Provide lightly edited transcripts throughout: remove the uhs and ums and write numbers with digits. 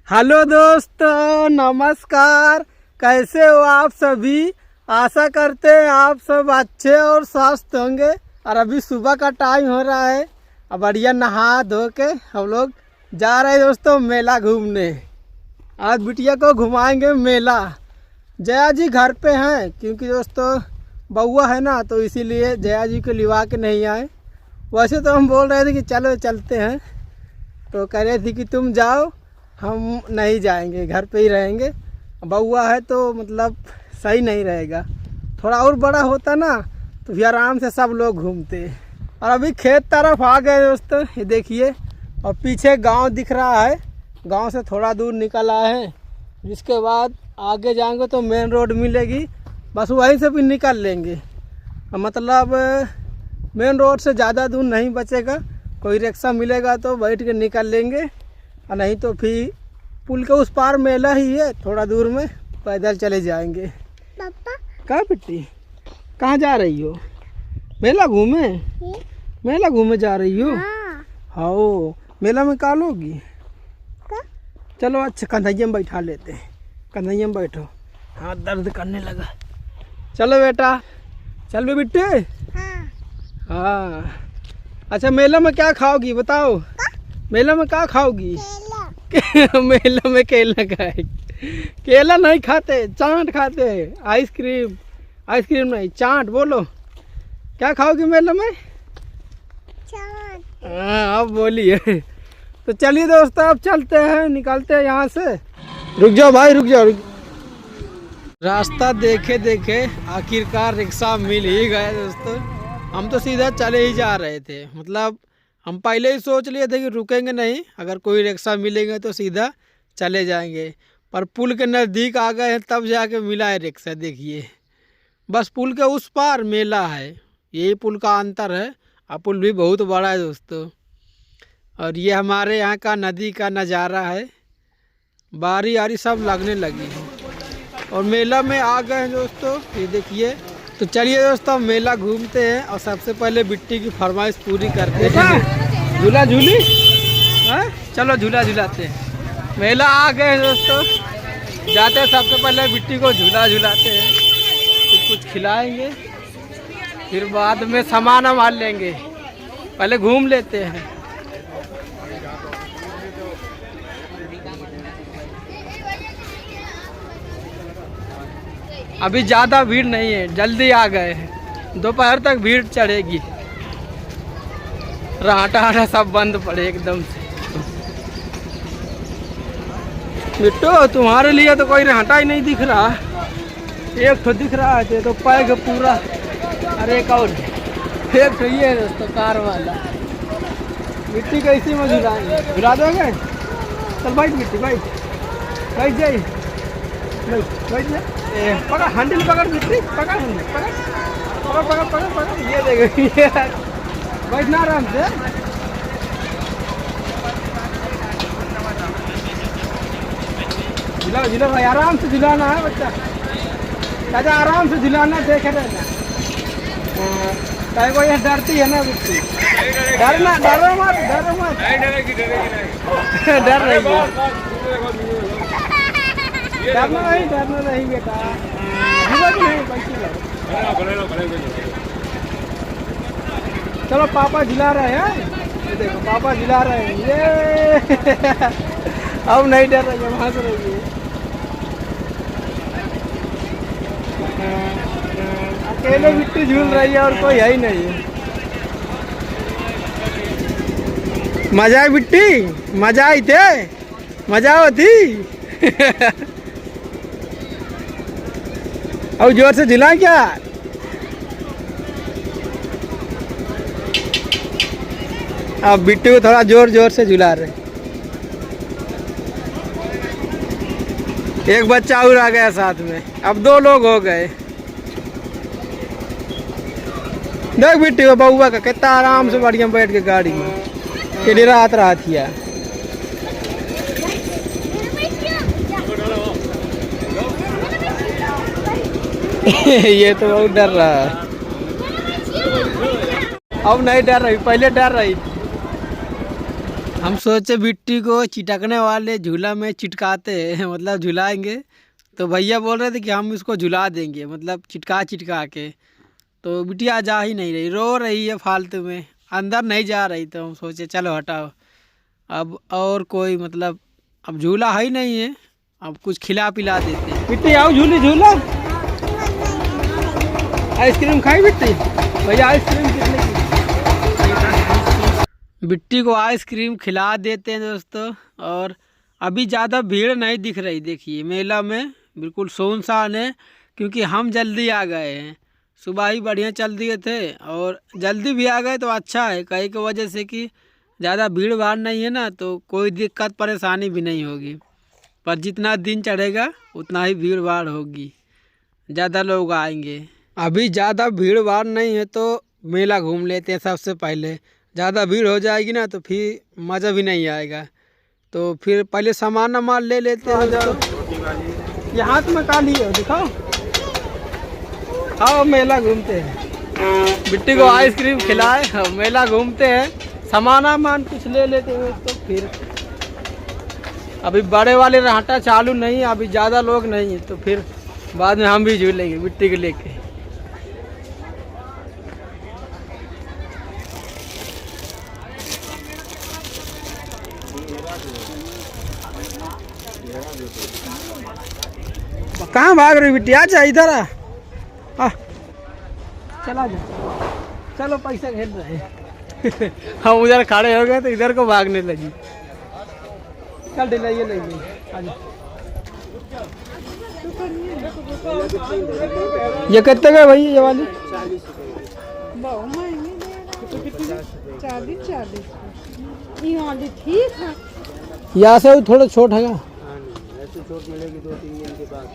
Hello दोस्तों, नमस्कार। कैसे हो आप सभी? आशा करते हैं आप सब अच्छे और स्वस्थ होंगे। और अभी सुबह का टाइम हो रहा है। अब बढ़िया नहा धो के हम लोग जा रहे हैं दोस्तों मेला घूमने। आज बिटिया को घुमाएंगे मेला। जया जी घर पे हैं क्योंकि दोस्तों बउआ है ना, तो इसीलिए जया जी को लिवा के नहीं आए। वैसे तो हम बोल रहे थे कि चलो चलते हैं, तो कह रहे थे कि तुम जाओ, हम नहीं जाएंगे, घर पे ही रहेंगे। बउआ है तो मतलब सही नहीं रहेगा। थोड़ा और बड़ा होता ना तो फिर आराम से सब लोग घूमते। और अभी खेत तरफ आ गए दोस्तों, ये देखिए। और पीछे गांव दिख रहा है, गांव से थोड़ा दूर निकल आए हैं। जिसके बाद आगे जाएंगे तो मेन रोड मिलेगी, बस वहीं से भी निकल लेंगे। मतलब मेन रोड से ज़्यादा दूर नहीं बचेगा। कोई रिक्शा मिलेगा तो बैठ के निकल लेंगे, और नहीं तो फिर पुल के उस पार मेला ही है, थोड़ा दूर में पैदल चले जाएंगे। पापा कहाँ बेटी, कहाँ जा रही हो? मेला घूमे? मेला घूमे जा रही हो? हाँ, मेला में का लोगी? चलो अच्छा, कन्हैया में बैठा लेते हैं। कन्हैया में बैठो, हाथ दर्द करने लगा। चलो बेटा, चल बे बिट्टे। हाँ अच्छा, मेला में क्या खाओगी बताओ? मेला में क्या खाओगी? मेला में केला खाएगी। केला नहीं खाते, चाट खाते हैं। आइसक्रीम, आइसक्रीम नहीं, चाट। बोलो क्या खाओगी मेला में? हाँ अब बोलिए। तो चलिए दोस्तों, अब चलते हैं, निकलते हैं यहाँ से। रुक जाओ भाई, रुक जाओ, रास्ता देखे देखे आखिरकार रिक्शा मिल ही गया दोस्तों। हम तो सीधा चले ही जा रहे थे। मतलब हम पहले ही सोच लिए थे कि रुकेंगे नहीं, अगर कोई रिक्शा मिलेंगे तो सीधा चले जाएंगे। पर पुल के नज़दीक आ गए हैं तब जाके मिला है रिक्शा। देखिए, बस पुल के उस पार मेला है, यही पुल का अंतर है। और पुल भी बहुत बड़ा है दोस्तों। और ये हमारे यहाँ का नदी का नज़ारा है। बारी आरी सब लगने लगी है और मेला में आ गए हैं दोस्तों, ये देखिए। तो चलिए दोस्तों, मेला घूमते हैं और सबसे पहले बिट्टी की फरमाइश पूरी करते हैं। झूला झूली, हाँ चलो झूला झूलाते हैं। मेला आ गए हैं दोस्तों, जाते हैं सबसे पहले बिट्टी को झूला झूलाते हैं, फिर कुछ खिलाएंगे, फिर बाद में सामान संभाल लेंगे। पहले घूम लेते हैं। अभी ज़्यादा भीड़ नहीं है, जल्दी आ गए हैं। दोपहर तक भीड़ चढ़ेगी। राटा आटा सब बंद पड़े एकदम से। बिट्टू तुम्हारे लिए तो कोई राटा ही नहीं दिख रहा, एक तो दिख रहा है तो पैग पूरा। अरे एक और, एक तो ये है दोस्तों कार वाला। मिट्टी कैसी में झुलाएंगे? झुला दोगे? चल बैठ मिट्टी, बैठ बैठ जाइए, बैठ जाए। पकड़ हैंडल, पकड़ मिट्टी, पकड़ हैंडल, पकड़ पकड़ पकड़ पकड़ पकड़। ये देखो, ये बैठना आराम से। झुलाओ झुलाओ भाई, आराम से झुलाना है बच्चा। चाचा आराम से झुलाना, देखे रहना। कहीं कोई डरती है ना बिट्टी? डरना, डरो मत, डरो मत। डर रही है, डरना नहीं बेटा। चलो पापा झुला रहे हैं, ये देखो पापा झुला रहे हैं। ये अब नहीं डर रही है, हंस रही है। अकेले मिट्टी झूल रही है और कोई है ही नहीं है। मजा आई बिट्टी? मजा आई थे? मजा होती? अब जोर से झुलाएं क्या? अब बिट्टू को थोड़ा जोर जोर से झुला रहे। एक बच्चा और आ गया साथ में, अब 2 लोग हो गए। देख बिट्टू को, बउआ का कितना आराम से बढ़िया बैठ के गाड़ी में के रात रहा थी। ये तो बहुत डर रहा है। अब नहीं डर रही, पहले डर रही। हम सोचे बिट्टी को चिटकने वाले झूला में चिटकाते हैं, मतलब झुलाएंगे। तो भैया बोल रहे थे कि हम इसको झुला देंगे, मतलब चिटका के। तो बिटिया जा ही नहीं रही, रो रही है फालतू में, अंदर नहीं जा रही। तो हम सोचे चलो हटाओ अब, और कोई मतलब अब झूला है ही नहीं है, अब कुछ खिला पिला देते हैं। बिट्टी आओ झूला। आइसक्रीम खाई बिट्टी? भैया आइसक्रीम कितने की? बिट्टी को आइसक्रीम खिला देते हैं दोस्तों। और अभी ज़्यादा भीड़ नहीं दिख रही, देखिए मेला में बिल्कुल सुनसान है, क्योंकि हम जल्दी आ गए हैं। सुबह ही बढ़िया चल दिए थे और जल्दी भी आ गए तो अच्छा है, कहीं की वजह से कि ज़्यादा भीड़ भाड़ नहीं है ना, तो कोई दिक्कत परेशानी भी नहीं होगी। पर जितना दिन चढ़ेगा उतना ही भीड़ भाड़ होगी, ज़्यादा लोग आएंगे। अभी ज़्यादा भीड़ भाड़ नहीं है तो मेला घूम लेते हैं सबसे पहले। ज़्यादा भीड़ हो जाएगी ना तो फिर मज़ा भी नहीं आएगा, तो फिर पहले सामान ले लेते हैं। ये हाथ में काली है, दिखाओ। आओ मेला घूमते हैं, बिट्टी को आइसक्रीम खिलाए, मेला घूमते हैं, सामान कुछ ले लेते हैं। तो फिर अभी बड़े वाले राहटा चालू नहीं है, अभी ज़्यादा लोग नहीं है, तो फिर बाद में हम भी झूलेंगे बिट्टी को लेके। कहाँ भाग रही बिट्टी? आ जा इधर आ, चला जा, चलो पैसा खेल रहे हैं। हम उधर खड़े हो गए तो इधर को भागने लगी। चल दिलाइए ले ये कितने का भैया ये वाली? 40 ये वाली ठीक है। यहाँ से थोड़ा छोट है, ऐसे छोट मिलेगी 2-3 दिन के बाद।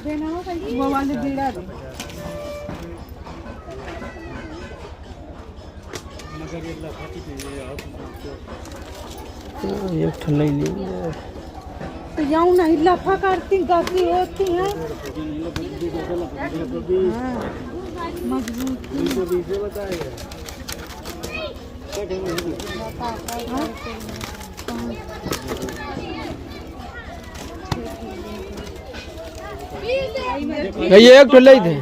वो वाली बीड़ा दे। ये ठंडा ही नहीं तो जाऊँ नहीं, लफा करती गाती होती है मजबूत। ये एक ठुल्ले ही थे।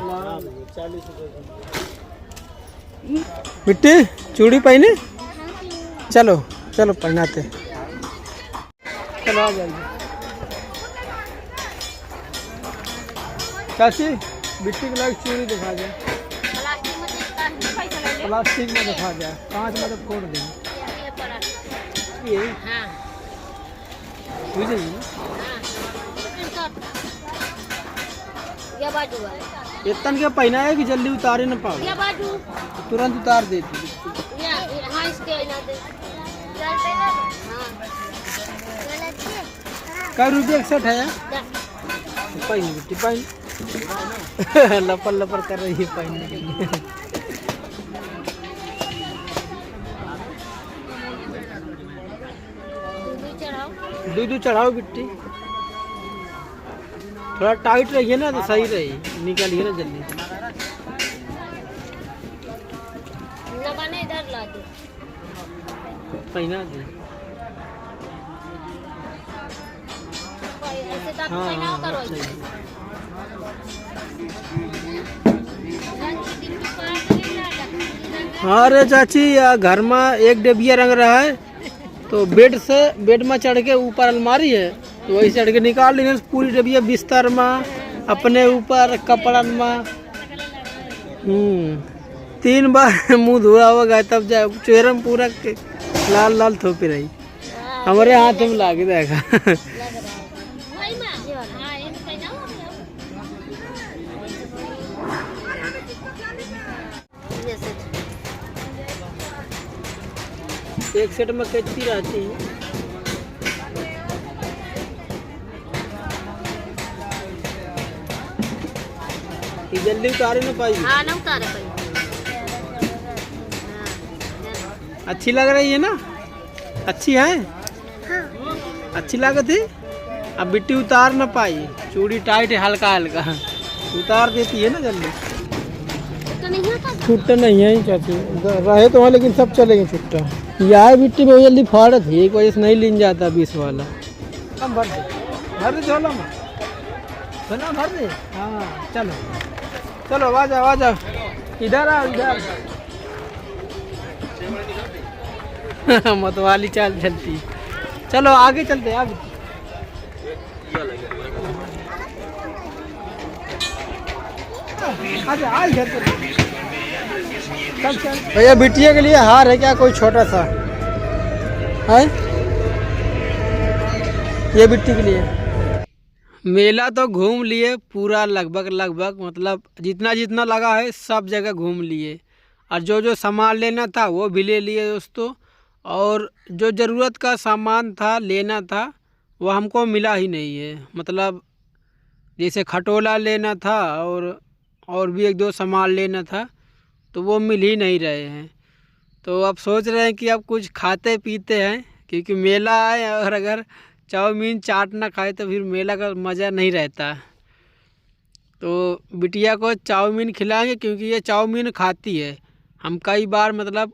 बिट्टी चूड़ी पहने, चलो चलो पहनाते। चलो आ जाइए चाची, बिट्टी को लाइक चूड़ी दिखा दे। प्लास्टिक में दिखा दे, 5 में तो फोड़ देंगे। ये बुझे इतन के पहना है कि जल्दी उतारे न पाओ, तुरंत उतार देती। क्या रुपये 61 है? पहन बेटी पहन। लपर लपर कर रही है पहनने के लिए। दूध चढ़ाओ बिट्टी, थोड़ा टाइट रहिए ना तो सही रही, निकलिए ना जल्दी। इधर ला दो, पहना दे। हाँ अरे चाची, घर में एक डेबिया रंग रहा है, तो बेड में चढ़ के ऊपर अलमारी है, तो वही चढ़ के निकाल लेंगे पूरी डबिया बिस्तर में, अपने ऊपर कपड़न में। 3 बार मुंह धोआ होगा तब जाए, चेहरे में पूरा लाल लाल थोपी रही। हमारे हाथ में लागे देखा। एक सेट में कितनी रहती है? जल्दी उतारे ना पाई? हाँ ना उतारे पाई। अच्छी लग रही है ना? अच्छी है? हाँ। अच्छी लग थी। अब बिट्टी उतार ना पाई, चूड़ी टाइट है, हल्का हल्का उतार देती है ना जल्दी। छुट्टा नहीं है ही चाची, रहे तो वहाँ लेकिन सब चलेंगे छुट्टा। यह मिट्टी बहुत जल्दी फाड़ थी, एक वजह से नहीं लिन जाता 20 वाला। हम भर दे झोला में, सुना भर दे। हाँ चलो चलो आ जाओ इधर आओ इधर। मतवाली चाल चलती, चलो आगे चलते आगे। भैया बिटिया के लिए हार है क्या कोई छोटा सा है? ये बिट्टी के लिए। मेला तो घूम लिए पूरा लगभग मतलब जितना जितना लगा है सब जगह घूम लिए, और जो सामान लेना था वो भी ले लिए दोस्तों। और जो ज़रूरत का सामान था लेना था वो हमको मिला ही नहीं है। मतलब जैसे खटोला लेना था और भी एक दो सामान लेना था तो वो मिल ही नहीं रहे हैं। तो अब सोच रहे हैं कि अब कुछ खाते पीते हैं, क्योंकि मेला है और अगर चाउमीन चाट ना खाए तो फिर मेला का मज़ा नहीं रहता। तो बिटिया को चाउमीन खिलाएंगे, क्योंकि ये चाउमीन खाती है। हम कई बार मतलब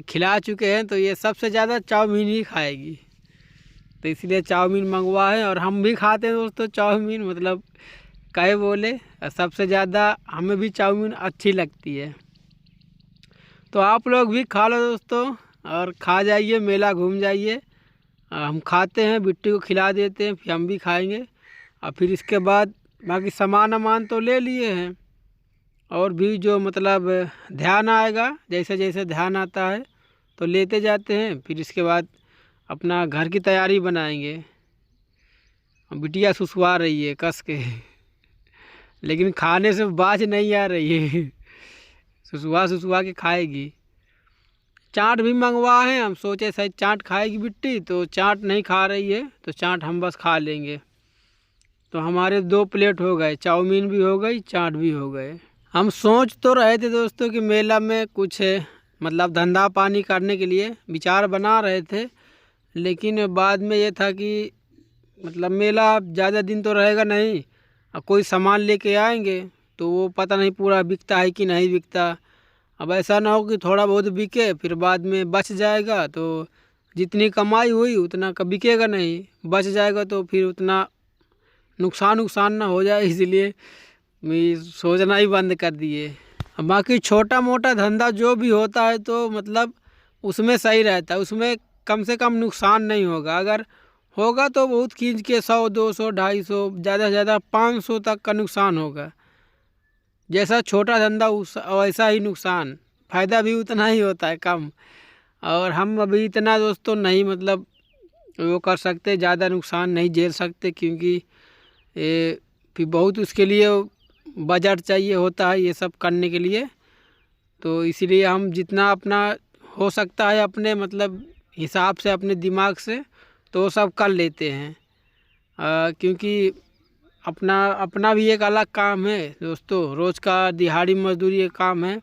खिला चुके हैं, तो ये सबसे ज़्यादा चाउमीन ही खाएगी, तो इसलिए चाउमीन मंगवा है। और हम भी खाते हैं दोस्तों चाउमीन, मतलब कहे बोले सबसे ज़्यादा हमें भी चाउमीन अच्छी लगती है। तो आप लोग भी खा लो दोस्तों, और खा जाइए, मेला घूम जाइए। हम खाते हैं, बिट्टी को खिला देते हैं, फिर हम भी खाएंगे। और फिर इसके बाद बाकी सामान तो ले लिए हैं, और भी जो मतलब ध्यान आएगा, जैसे जैसे ध्यान आता है तो लेते जाते हैं। फिर इसके बाद अपना घर की तैयारी बनाएंगे। बिटिया सुसुआ रही है कस के, लेकिन खाने से बाज नहीं आ रही है, सुसुआ के खाएगी। चाट भी मंगवा है, हम सोचे शायद चाट खाएगी बिट्टी, तो चाट नहीं खा रही है, तो चाट हम बस खा लेंगे। तो हमारे 2 प्लेट हो गए, चाउमीन भी हो गई, चाट भी हो गए। हम सोच तो रहे थे दोस्तों कि मेला में कुछ मतलब धंधा पानी करने के लिए विचार बना रहे थे, लेकिन बाद में ये था कि मतलब मेला ज़्यादा दिन तो रहेगा नहीं, और कोई सामान लेके आएंगे तो वो पता नहीं पूरा बिकता है कि नहीं बिकता। अब ऐसा ना हो कि थोड़ा बहुत बिके फिर बाद में बच जाएगा, तो जितनी कमाई हुई उतना का बिकेगा नहीं, बच जाएगा तो फिर उतना नुकसान ना हो जाए, इसलिए मैं सोचना ही बंद कर दिए। बाकी छोटा मोटा धंधा जो भी होता है तो मतलब उसमें सही रहता है, उसमें कम से कम नुकसान नहीं होगा। अगर होगा तो बहुत खींच के 100, 200, 250, ज़्यादा से ज़्यादा 500 तक का नुकसान होगा। जैसा छोटा धंधा वैसा ही नुकसान, फ़ायदा भी उतना ही होता है कम। और हम अभी इतना दोस्तों नहीं मतलब वो कर सकते, ज़्यादा नुकसान नहीं झेल सकते, क्योंकि ये फिर बहुत उसके लिए बजट चाहिए होता है ये सब करने के लिए। तो इसीलिए हम जितना अपना हो सकता है अपने मतलब हिसाब से, अपने दिमाग से, तो वो सब कर लेते हैं। क्योंकि अपना भी एक अलग काम है दोस्तों, रोज़ का दिहाड़ी मजदूरी एक काम है,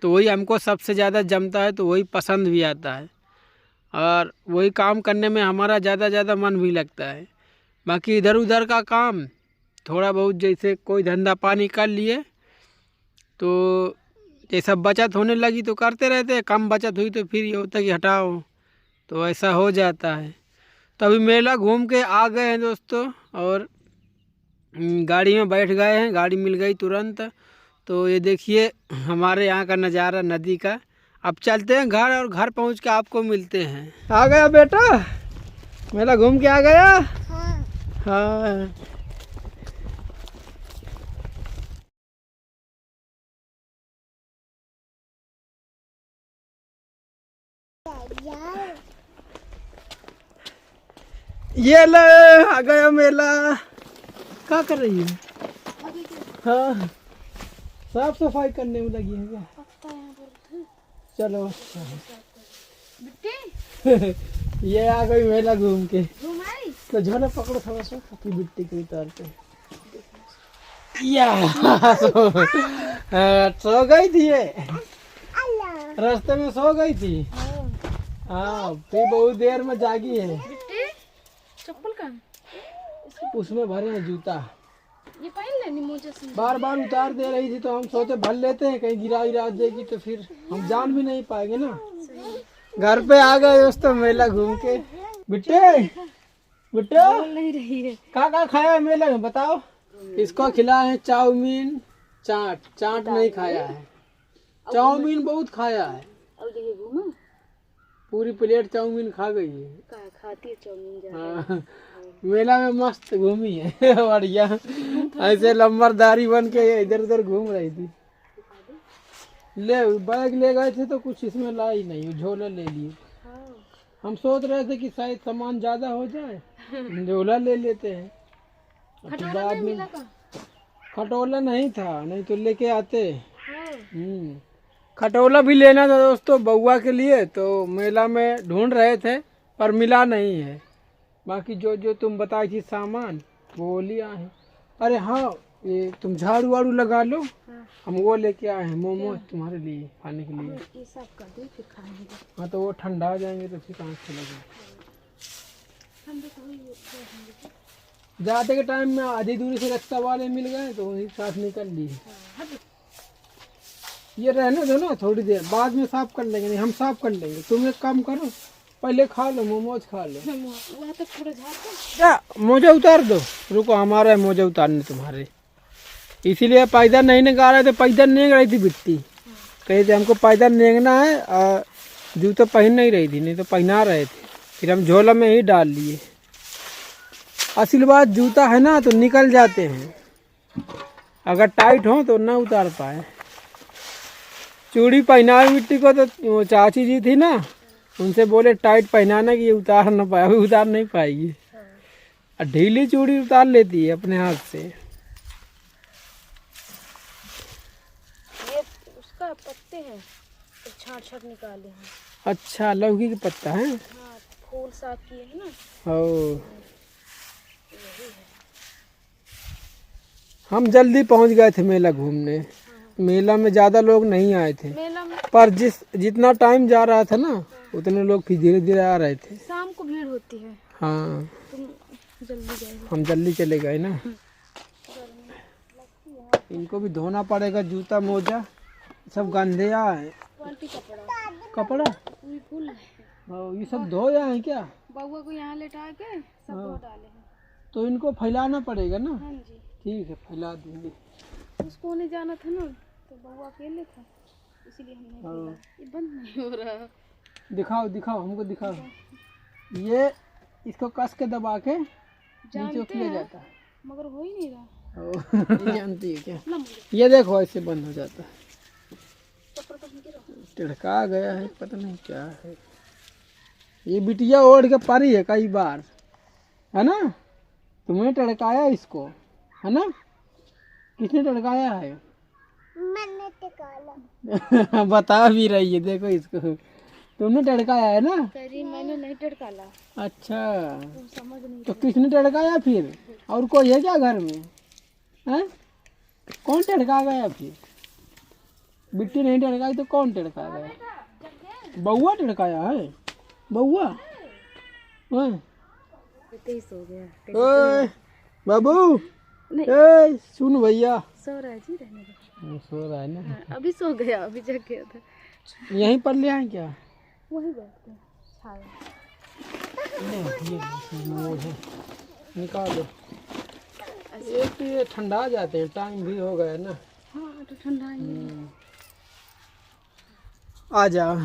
तो वही हमको सबसे ज़्यादा जमता है, तो वही पसंद भी आता है, और वही काम करने में हमारा ज़्यादा मन भी लगता है। बाकी इधर उधर का काम थोड़ा बहुत, जैसे कोई धंधा पानी कर लिए तो जैसा बचत होने लगी तो करते रहते हैं, कम बचत हुई तो फिर ये होता है कि हटाओ, तो ऐसा हो जाता है। तो अभी मेला घूम के आ गए हैं दोस्तों, और गाड़ी में बैठ गए हैं, गाड़ी मिल गई तुरंत। तो ये देखिए हमारे यहाँ का नज़ारा नदी का। अब चलते हैं घर, और घर पहुँच के आपको मिलते हैं। आ गया बेटा, मेला घूम के आ गया? हाँ। ये ले आ गया मेला। क्या कर रही है? हाँ, साफ सफाई करने में लगी है क्या? चलो ये आ गई मेला घूम के। तो झोला पकड़ो थोड़ा सा, अपनी बिट्टी के उतार पे। या सो गई थी ये, रास्ते में सो गई थी। हाँ, फिर बहुत देर में जागी है। चप्पल का उसमें भरे हैं जूता। ये पहन लेनी मुझे से। बार बार उतार दे रही थी तो हम सोचे भर लेते हैं, कहीं गिरा गिरा देगी तो फिर हम जान भी नहीं पाएंगे ना। घर पे आ गए दोस्तों मेला घूम के। बिट्टे बिट्टे बोल नहीं रही है। क्या खाया है मेले में बताओ। इसको खिलाए हैं चाउमीन, चाट नहीं खाया है। चाउमीन बहुत खाया है, अब देखिए घूमा पूरी प्लेट चाउमीन खा गई है। खाती है चाउमीन ज्यादा। हाँ, मेला में मस्त घूमी है बढ़िया, ऐसे लंबरदारी बन के इधर उधर घूम रही थी। ले बैग ले गए थे तो कुछ इसमें लाई नहीं, झोला ले लिए। हम सोच रहे थे कि शायद सामान ज्यादा हो जाए, झोला ले लेते हैं। बाद में खटोला नहीं था, नहीं तो लेके आते। खटोला भी लेना था दोस्तों बउआ के लिए, तो मेला में ढूंढ रहे थे पर मिला नहीं है। बाकी जो जो तुम बताई थी सामान वो लिया है। अरे हाँ, ये तुम झाड़ू वाड़ू लगा लो। हम वो लेके आए हैं मोमोज तुम्हारे लिए खाने के लिए। ये सब कर दे फिर खाएंगे। हाँ तो वो ठंडा हो जाएंगे तो फिर कहाँ से लगेगा। जाते के टाइम में आधी दूरी से रास्ता वाले मिल गए तो वही साथ निकल लिए। ये रहने दो ना थोड़ी देर, बाद में साफ कर लेंगे। नहीं हम साफ कर लेंगे, तुम एक काम करो पहले खा लो, मोमोज खा लो। वहाँ तक थोड़ा झाड़ क्या मोजा उतार दो, रुको हमारा है मोजा उतारने तुम्हारे। इसीलिए पैदल नहीं निकाल रहे थे, पैदल नहीं रही थी बिट्टी, कही थे हमको पैदल नेंगना है और जूता पहन नहीं रही थी, नहीं तो पहना रहे थे। फिर हम झोला में ही डाल लिए। असल बात जूता है ना तो निकल जाते हैं, अगर टाइट हो तो ना उतार पाए। चूड़ी पहना मिट्टी को तो वो चाची जी थी ना, उनसे बोले टाइट पहनाना कि ये उतार ना पाए, अभी उतार नहीं पाएगी। और ढीली चूड़ी उतार लेती है अपने हाथ से। ये उसका पत्ते हैं तो छाट निकाले हैं। अच्छा लौकी के पत्ता है। हाँ फूल साफ किए हैं ना। ओ हम जल्दी पहुंच गए थे मेला घूमने। मेला में ज्यादा लोग नहीं आए थे, मेला में पर जितना टाइम जा रहा था ना उतने लोग फिर धीरे धीरे आ रहे थे। शाम को भीड़ होती है। हाँ तुम जल्दी गए। हम जल्दी चले गए ना। इनको भी धोना पड़ेगा, जूता मोजा सब गंदे है। कपड़ा फूल ये सब धोया है क्या? बउआ को यहाँ लेटा के सब धो डाले हैं। तो इनको फैलाना पड़ेगा ना। हाँ जी ठीक है फैला देंगे। उसको नहीं जाना था ना तो बउआ अकेले था, इसीलिए हम नहीं फैला। ये बंद नहीं हो रहा। दिखाओ दिखाओ हमको दिखाओ। ये इसको कस के दबा के नीचे किया जाता है, मगर हो ही नहीं रहा। जानती है क्या? ये देखो ऐसे बंद हो जाता है। टिड़का गया है, पता नहीं क्या है। ये बिटिया ओढ़ के पड़ी है कई बार, है ना? तुमने टड़काया इसको, है ना? किसने टड़काया है? मैंने टड़काला। बता भी रही है, देखो इसको। तुमने टड़काया है ना? मैंने नहीं टड़काला। अच्छा तुम समझ नहीं। तो किसने टड़काया फिर? और कोई है क्या घर में? हैं? कौन टड़का गया फिर? बिट्टी नहीं टड़काई तो कौन टड़का गया? बउआ टड़काया है? बउआ सो गया। ओए बाबू, ए सुन भैया। सो रहा है जी, रहने दो। सो रहा है ना? हाँ, अभी सो गया, अभी जग गया था। यहीं पर ले आए क्या? वहीं बैठते हैं छाया। ये निकालो। एक तो ये ठंडा जाते हैं, टाइम भी हो गया ना। हाँ तो ठंडा ही। आ जाओ,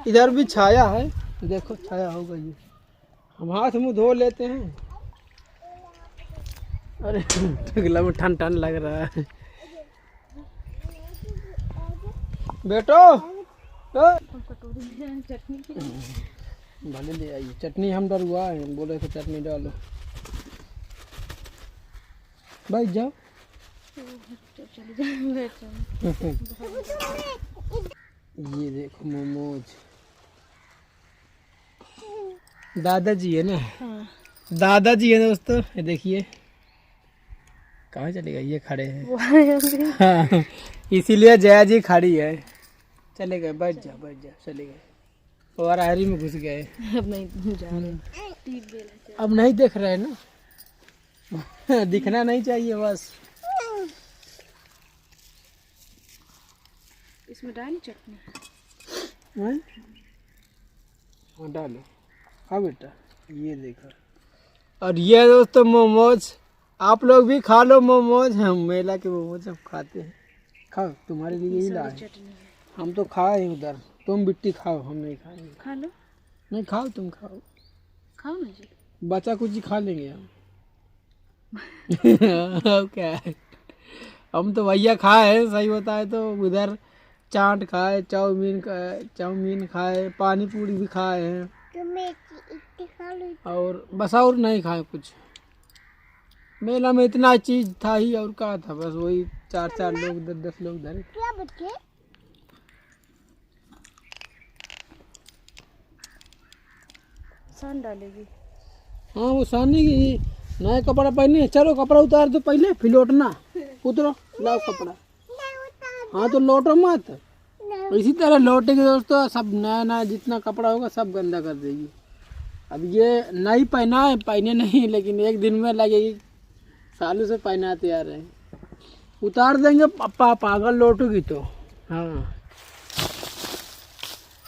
इधर भी छाया है, देखो छाया हो गई। हम हाथ मुंह धो लेते हैं। अरे टगला में ठन ठन लग रहा है। बेटो चटनी भले ले आइए, चटनी हम डरुआ है, बोले थे चटनी डालो। बैठ जाओ। ये देखो मोमोज, दादाजी है ना? हाँ। दादाजी है दोस्तों, ये देखिए कहाँ चले गए, ये खड़े हैं। हाँ, इसीलिए जया जी खड़ी है। चले गए, बैठ जा बैठ जा, चले गए। और आहरी में घुस गए। अब नहीं जा रहे। अब नहीं देख रहे ना। दिखना नहीं चाहिए बस। इसमें डाली चटनी। हैं? हाँ डालो, हाँ बेटा ये देखो। और ये दोस्तों मोमोज, आप लोग भी खा लो मोमोज। हम मेला के मोमोज सब खाते हैं। खाओ, तुम्हारे लिए ही लाए। चटनी है। हम तो खाए उधर, तुम बिट्टी खाओ, हम नहीं खाएंगे। खा लो। नहीं खाओ, तुम खाओ, खाओ ना जी। बचा कुछ ही खा लेंगे हम। अब क्या है, हम तो भैया खाए हैं, सही बताए तो उधर चाट खाए, चाउमीन खाए, पानी पूरी भी खाए हैं, और बस और नहीं खाए कुछ। मेला में इतना चीज था ही, और क्या था, बस वही 4 लोग 10 लोग धरे। सान डालेगी। हाँ वो सानी की नया कपड़ा पहने। चलो कपड़ा उतार दो पहले, फिर लौटना। उतरो, लाओ कपड़ा। हाँ तो लौटो मत, इसी तरह लौटेगी दोस्तों। सब नया नया जितना कपड़ा होगा सब गंदा कर देगी। अब ये नहीं पहना है, पहने नहीं, लेकिन एक दिन में लगेगी। सालों से पहनाते आ रहे हैं। उतार देंगे पप्पा, पागल लौटोगी तो। हाँ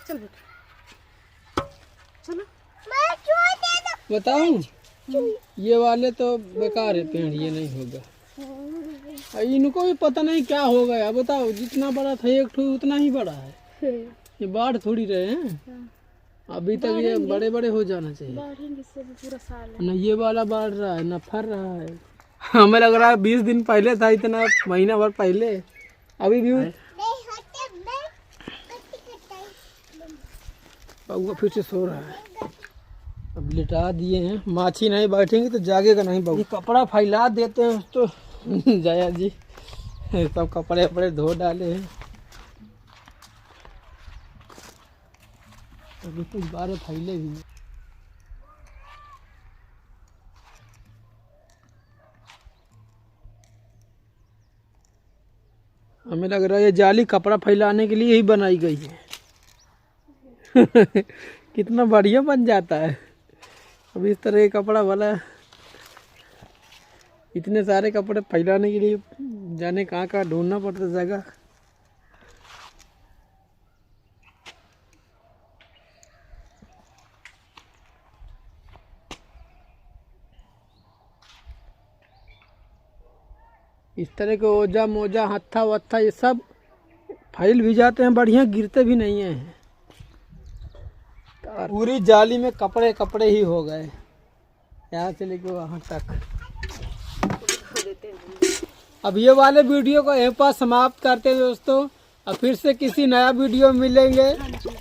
चल बेटा, चलो। बताऊं, ये वाले तो बेकार है पेड़, ये नहीं होगा। इनको भी पता नहीं क्या हो गया। बताओ, जितना बड़ा था एक ठो उतना ही बड़ा है। ये बाढ़ थोड़ी रहे हैं, अभी तक ये बड़े बड़े हो जाना चाहिए। बढ़ेंगे इससे भी पूरा साल है। न ये वाला बढ़ रहा है, न फर रहा है। हमें लग रहा है 20 दिन पहले था इतना, महीना भर पहले। अभी भी बउआ फिर से सो रहा है। अब लिटा दिए हैं, माछी नहीं बैठेंगे तो जागेगा नहीं बउआ। ये कपड़ा फैला देते हैं तो जया जी सब कपड़े वपड़े धो डाले हैं। अभी कुछ बार फैले भी नहीं। हमें लग रहा है ये जाली कपड़ा फैलाने के लिए ही बनाई गई है। कितना बढ़िया बन जाता है। अब इस तरह का कपड़ा वाला, इतने सारे कपड़े फैलाने के लिए जाने कहाँ कहाँ ढूंढना पड़ता जगह। इस तरह के ओजा मोजा हत्था वत्था ये सब फैल भी जाते हैं बढ़िया, गिरते भी नहीं हैं। पूरी जाली में कपड़े कपड़े ही हो गए, यहाँ से लेके वहाँ तक। अब ये वाले वीडियो को यहीं पर समाप्त करते हैं दोस्तों। अब फिर से किसी नया वीडियो मिलेंगे,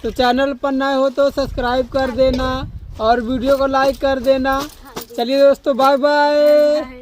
तो चैनल पर नए हो तो सब्सक्राइब कर देना और वीडियो को लाइक कर देना। चलिए दोस्तों, बाय बाय।